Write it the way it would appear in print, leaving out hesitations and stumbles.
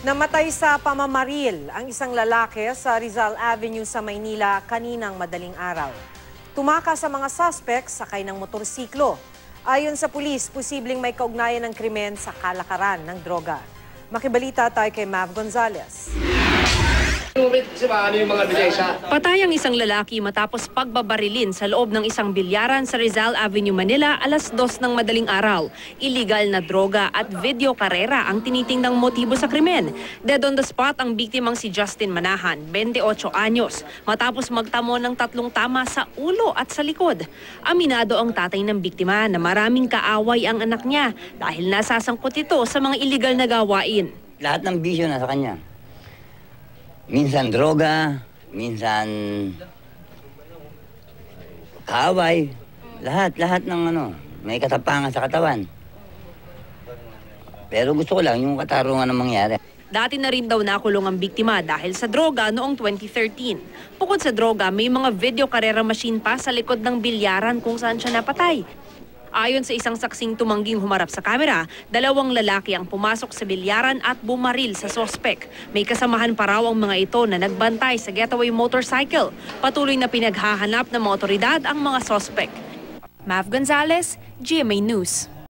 Namatay sa pamamaril ang isang lalaki sa Rizal Avenue sa Maynila kaninang madaling araw. Tumakas sa mga suspects sakay ng motorsiklo. Ayon sa pulis, posibleng may kaugnayan ng krimen sa kalakaran ng droga. Makibalita tayo kay Mav Gonzalez. Patay ang isang lalaki matapos pagbabarilin sa loob ng isang bilyaran sa Rizal Avenue, Manila alas 2 ng madaling araw. Illegal na droga at video karera ang tinitingnang motibo sa krimen. Dead on the spot ang biktimang si Justin Manahan, 28 anyos, matapos magtamo ng 3 tama sa ulo at sa likod. Aminado ang tatay ng biktima na maraming kaaway ang anak niya dahil nasasangkot ito sa mga illegal na gawain. Lahat ng bisyo nasa kanya. Minsan droga, minsan kaaway, lahat ng may katapangan sa katawan. Pero gusto ko lang yung katarungan ng mangyari. Dati na rin daw nakulong ang biktima dahil sa droga noong 2013. Bukod sa droga, may mga video karera machine pa sa likod ng bilyaran kung saan siya napatay. Ayon sa isang saksing tumangging humarap sa kamera, 2 lalaki ang pumasok sa bilyaran at bumaril sa sospek. May kasamahan pa raw ang mga ito na nagbantay sa getaway motorcycle. Patuloy na pinaghahanap ng mga otoridad ang mga sospek. Mav Gonzalez, GMA News.